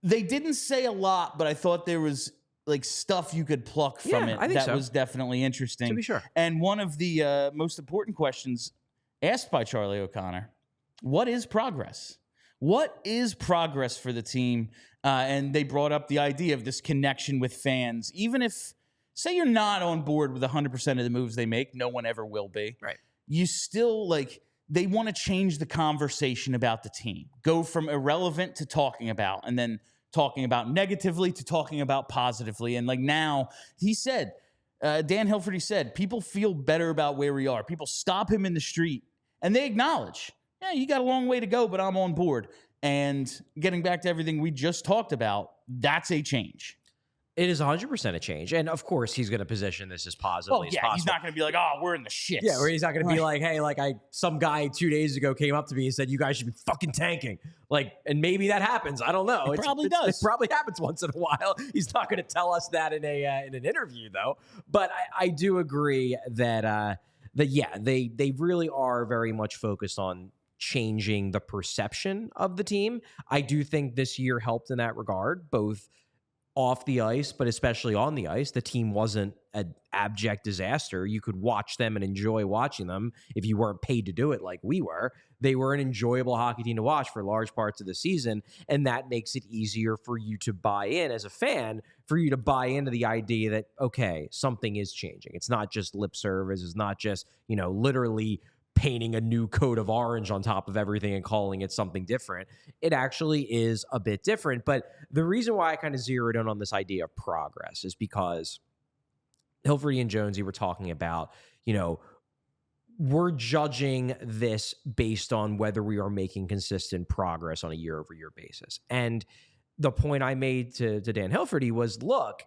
They didn't say a lot, but I thought there was like stuff you could pluck from it I think that so. was definitely interesting. To be sure. And one of the most important questions asked by Charlie O'Connor, what is progress? What is progress for the team? And they brought up the idea of this connection with fans. Even if, say you're not on board with 100% of the moves they make, no one ever will be. Right. You still, like, they want to change the conversation about the team. Go from irrelevant to talking about, and then talking about negatively to talking about positively. And like now, he said, Dan Hilferty said, people feel better about where we are. People stop him in the street and they acknowledge, yeah, you got a long way to go, but I'm on board. And getting back to everything we just talked about, that's a change. It is 100% a change. And of course, he's going to position this as positively as possible. He's not going to be like, oh, we're in the shits. Yeah, or he's not going to be like, hey, like some guy 2 days ago came up to me and said, you guys should be fucking tanking. Like, and maybe that happens. I don't know. It probably does. It probably happens once in a while. He's not going to tell us that in an interview, though. But I do agree that they really are very much focused on changing the perception of the team. I do think this year helped in that regard, both off the ice, but especially on the ice. The team wasn't an abject disaster. You could watch them and enjoy watching them if you weren't paid to do it like we were. They were an enjoyable hockey team to watch for large parts of the season, and that makes it easier for you to buy in as a fan, for you to buy into the idea that, okay, something is changing. It's not just lip service. It's not just, literally painting a new coat of orange on top of everything and calling it something different. It actually is a bit different. But the reason why I kind of zeroed in on this idea of progress is because Hilferty and Jonesy were talking about, we're judging this based on whether we are making consistent progress on a year-over-year basis. And the point I made to Dan Hilferty was, look,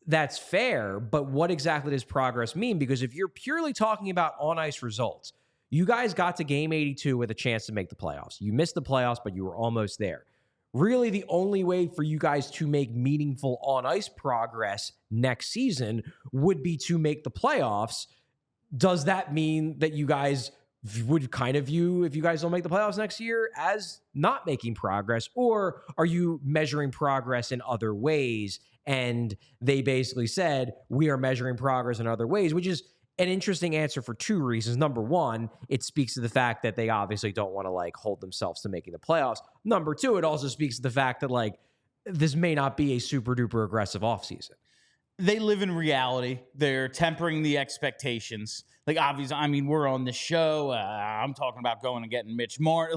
that's fair, but what exactly does progress mean? Because if you're purely talking about on-ice results, you guys got to game 82 with a chance to make the playoffs. You missed the playoffs, but you were almost there. Really, the only way for you guys to make meaningful on-ice progress next season would be to make the playoffs. Does that mean that you guys would kind of view, if you guys don't make the playoffs next year, as not making progress? Or are you measuring progress in other ways? And they basically said, we are measuring progress in other ways, which is an interesting answer for two reasons. Number one, it speaks to the fact that they obviously don't want to hold themselves to making the playoffs. Number two, it also speaks to the fact that this may not be a super duper aggressive offseason. They live in reality. They're tempering the expectations. Obviously, we're on the show. I'm talking about going and getting Mitch Marner.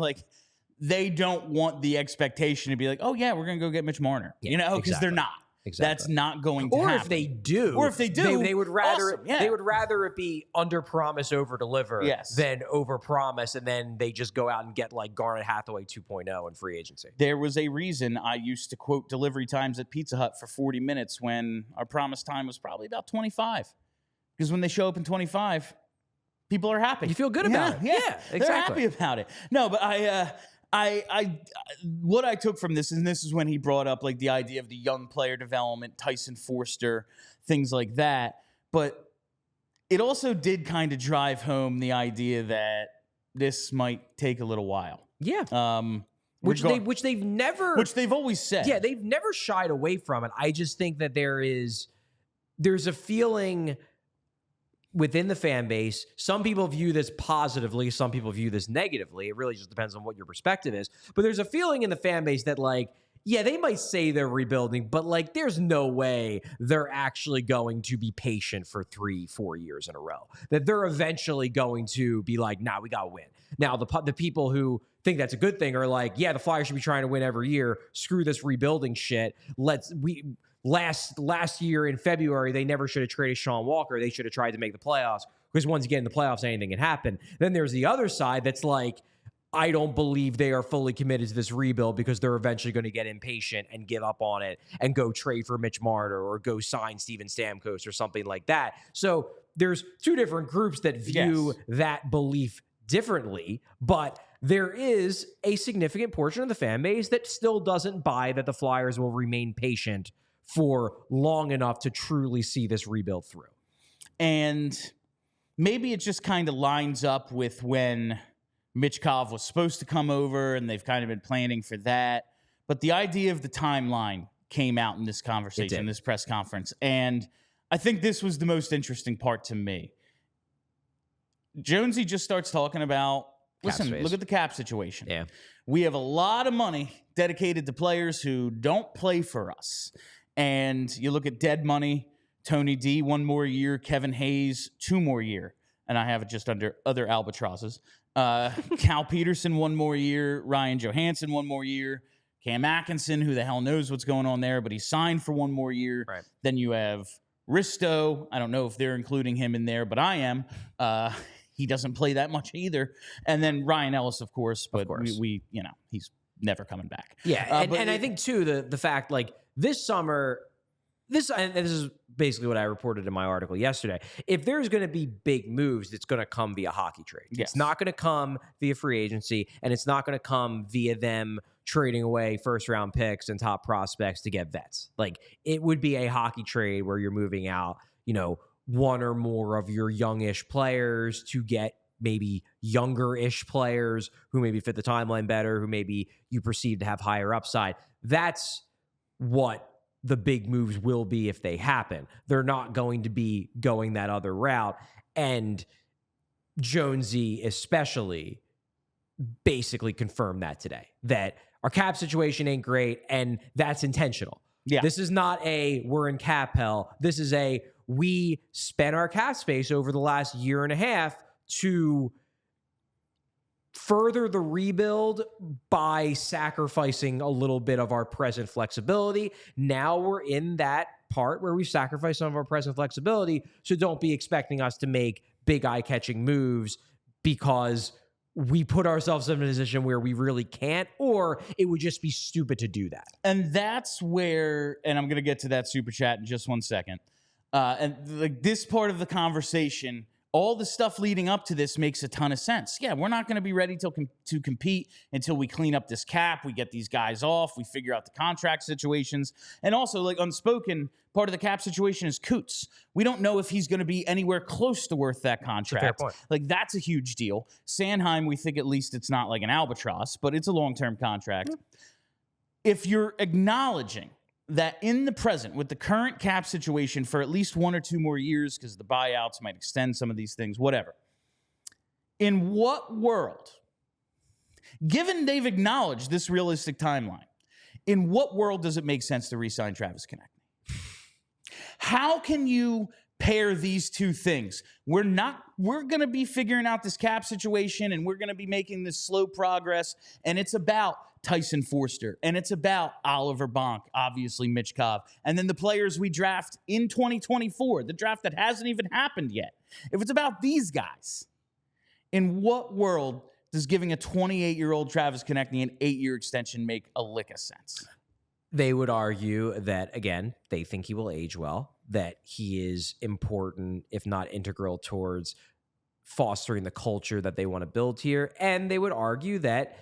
They don't want the expectation to be like, oh yeah, we're going to go get Mitch Marner. Because exactly. They're not. Exactly. That's not going to happen. Or if they do, they would rather awesome, yeah. They would rather it be under promise, over deliver than over promise, and then they just go out and get Garnet Hathaway 2.0 in free agency. There was a reason I used to quote delivery times at Pizza Hut for 40 minutes when our promise time was probably about 25. Because when they show up in 25, people are happy. You feel good about it. Yeah, exactly. They're happy about it. No, but what I took from this, and this is when he brought up the idea of the young player development, Tyson Forster, things like that. But it also did kind of drive home the idea that this might take a little while. Yeah. Which they've always said. Yeah, they've never shied away from it. I just think that there's a feeling within the fan base. Some people view this positively, some people view this negatively. It really just depends on what your perspective is. But there's a feeling in the fan base that they might say they're rebuilding, but there's no way they're actually going to be patient for 3-4 years in a row. That they're eventually going to be nah, we got to win. Now, the people who think that's a good thing are yeah, the Flyers should be trying to win every year. Screw this rebuilding shit. Last year in February, they never should have traded Sean Walker. They should have tried to make the playoffs, because once you get in the playoffs, anything can happen. Then there's the other side that's I don't believe they are fully committed to this rebuild because they're eventually going to get impatient and give up on it and go trade for Mitch Marner or go sign Steven Stamkos or something like that. So there's two different groups that view that belief differently, but there is a significant portion of the fan base that still doesn't buy that the Flyers will remain patient for long enough to truly see this rebuild through. And maybe it just kind of lines up with when Mitch Kov was supposed to come over, and they've kind of been planning for that. but the idea of the timeline came out in this conversation, in this press conference. And I think this was the most interesting part to me. Jonesy just starts talking about, listen, look at the cap situation. Yeah. We have a lot of money dedicated to players who don't play for us. And you look at dead money, Tony D, 1 more year, Kevin Hayes, 2 more year. And I have it just under other albatrosses. Cal Peterson, 1 more year. Ryan Johansson, 1 more year. Cam Atkinson, who the hell knows what's going on there, but he signed for 1 more year. Right. Then you have Risto. I don't know if they're including him in there, but I am. He doesn't play that much either. And then Ryan Ellis, of course, but we you know, he's never coming back. Yeah, and I think too the fact, like, this summer, this is basically what I reported in my article yesterday. If there's going to be big moves, it's going to come via hockey trade. Yes. It's not going to come via free agency, and it's not going to come via them trading away first-round picks and top prospects to get vets. Like, it would be a hockey trade where you're moving out, you know, 1 or more of your youngish players to get maybe younger-ish players who maybe fit the timeline better, who maybe you perceive to have higher upside. That's what the big moves will be if they happen. They're not going to be going that other route. And Jonesy especially basically confirmed that today, that our cap situation ain't great, and that's intentional. Yeah. This is not a we're in cap hell. This is a we spent our cap space over the last year and a half to further the rebuild by sacrificing a little bit of our present flexibility. Now we're in that part where we sacrifice some of our present flexibility, so don't be expecting us to make big eye-catching moves because we put ourselves in a position where we really can't, or it would just be stupid to do that. And that's where, and I'm going to get to that super chat in just 1 second. And like this part of the conversation, all the stuff leading up to this makes a ton of sense. Yeah, we're not going to be ready to compete until we clean up this cap, we get these guys off, we figure out the contract situations. And also, like, unspoken, part of the cap situation is Coots. We don't know if he's going to be anywhere close to worth that contract. Fair point. Like, that's a huge deal. Sanheim, we think at least it's not like an albatross, but it's a long-term contract. Yeah. If you're acknowledging that in the present, with the current cap situation for at least 1 or 2 more years, because the buyouts might extend some of these things, whatever. In what world, given they've acknowledged this realistic timeline, in what world does it make sense to re-sign Travis Konecny? How can you pair these two things? We're going to be figuring out this cap situation, and we're going to be making this slow progress, and it's about Tyson Forster, and it's about Oliver Bonk, obviously Mitch Cobb, and then the players we draft in 2024, the draft that hasn't even happened yet. If it's about these guys, in what world does giving a 28-year-old Travis Konecny an 8-year extension make a lick of sense? They would argue that, again, they think he will age well, that he is important, if not integral, towards fostering the culture that they want to build here. And they would argue that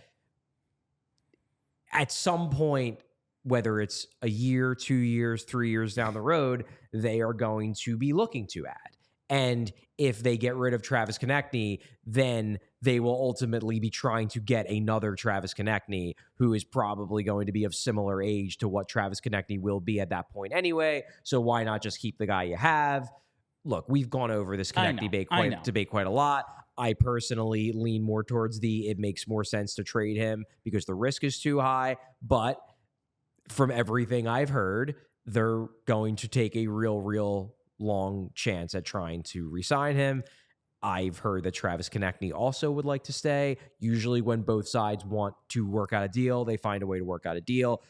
at some point, whether it's a year, 2 years, 3 years down the road, they are going to be looking to add. And if they get rid of Travis Konecny, then they will ultimately be trying to get another Travis Konecny who is probably going to be of similar age to what Travis Konecny will be at that point anyway. So why not just keep the guy you have? Look, we've gone over this Konecny debate quite a lot. I personally lean more towards it makes more sense to trade him because the risk is too high. But from everything I've heard, they're going to take a real long chance at trying to re-sign him. I've heard that Travis Konecny also would like to stay. Usually when both sides want to work out a deal, they find a way to work out a deal.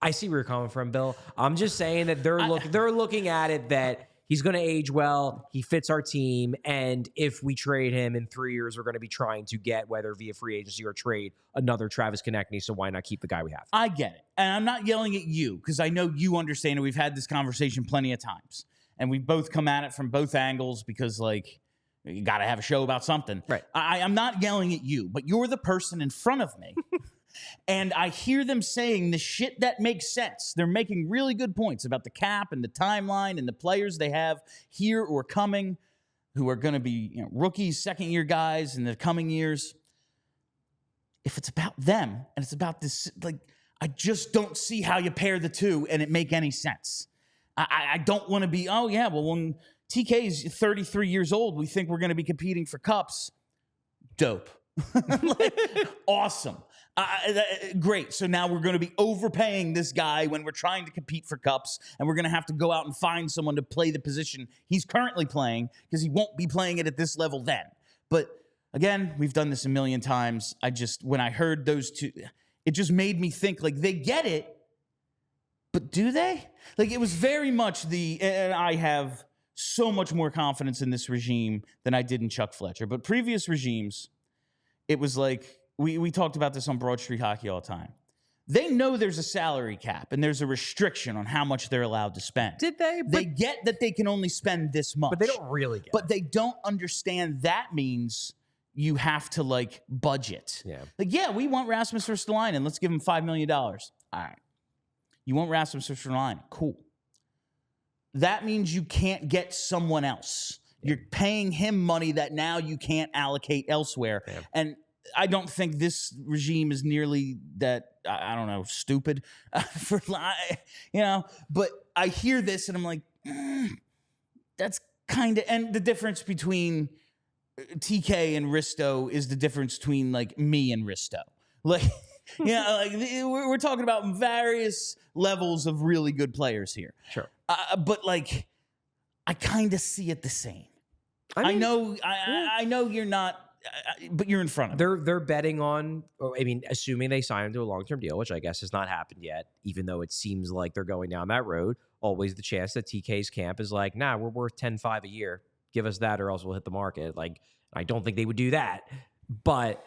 I see where you're coming from, Bill. I'm just saying that they're looking at it that he's going to age well, he fits our team, and if we trade him in 3 years, we're going to be trying to get, whether via free agency or trade, another Travis Konecny, so why not keep the guy we have? I get it. And I'm not yelling at you because I know you understand it. We've had this conversation plenty of times. And we both come at it from both angles because, like, you got to have a show about something. Right. I'm not yelling at you, but you're the person in front of me. And I hear them saying the shit that makes sense. They're making really good points about the cap and the timeline and the players they have here or coming who are going to be, rookies, second-year guys in the coming years. If it's about them and it's about this, like, I just don't see how you pair the two and it make any sense. I don't want to be, oh, yeah, well, when TK is 33 years old, we think we're going to be competing for cups. Dope. Awesome. Great. So now we're going to be overpaying this guy when we're trying to compete for cups, and we're going to have to go out and find someone to play the position he's currently playing because he won't be playing it at this level then. But again, we've done this a million times. When I heard those two, it just made me think, like, they get it, but do they? Like, it was very much and I have so much more confidence in this regime than I did in Chuck Fletcher. But previous regimes, it was like, we talked about this on Broad Street Hockey all the time. They know there's a salary cap and there's a restriction on how much they're allowed to spend. Did they? They get that they can only spend this much. But they don't really get it. But they don't understand that means you have to, like, budget. Yeah. Like, yeah, we want Rasmus Ristolainen. Let's give him $5 million. All right. You want Rasmus Ristolainen. Cool. That means you can't get someone else. Yeah. You're paying him money that now you can't allocate elsewhere. Yeah. And I don't think this regime is nearly that, I don't know, stupid. But I hear this and I'm like, that's kind of, and the difference between TK and Risto is the difference between, like, me and Risto. Like, we're talking about various levels of really good players here. Sure. But, like, I kind of see it the same. I know you're not, but you're in front of them. They're betting on, assuming they sign him to a long-term deal, which I guess has not happened yet, even though it seems like they're going down that road. Always the chance that TK's camp is like, nah, we're worth 10-5 a year. Give us that or else we'll hit the market. Like, I don't think they would do that. But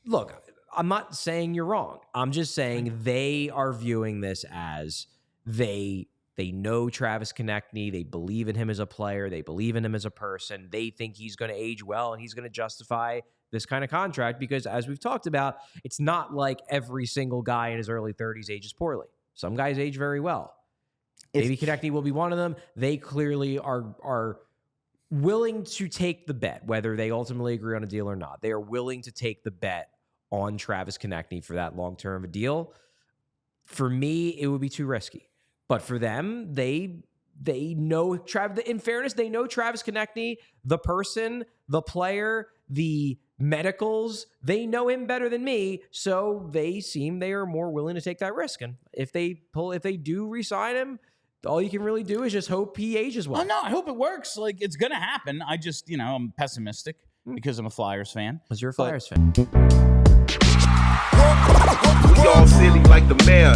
look, I'm not saying you're wrong. I'm just saying they are viewing this as they know Travis Konecny. They believe in him as a player. They believe in him as a person. They think he's going to age well and he's going to justify this kind of contract because, as we've talked about, it's not like every single guy in his early 30s ages poorly. Some guys age very well. Maybe Konecny will be one of them. They clearly are willing to take the bet, whether they ultimately agree on a deal or not. They are willing to take the bet on Travis Konecny for that long-term deal. For me, it would be too risky. But for them, they know Travis. In fairness, they know Travis Konecny, the person, the player, the medicals. They know him better than me, so they are more willing to take that risk. And if they do re-sign him, all you can really do is just hope he ages well. Oh no, I hope it works. Like, it's gonna happen. I just, I'm pessimistic because I'm a Flyers fan. Because you're a Flyers fan. We all silly like the mayor.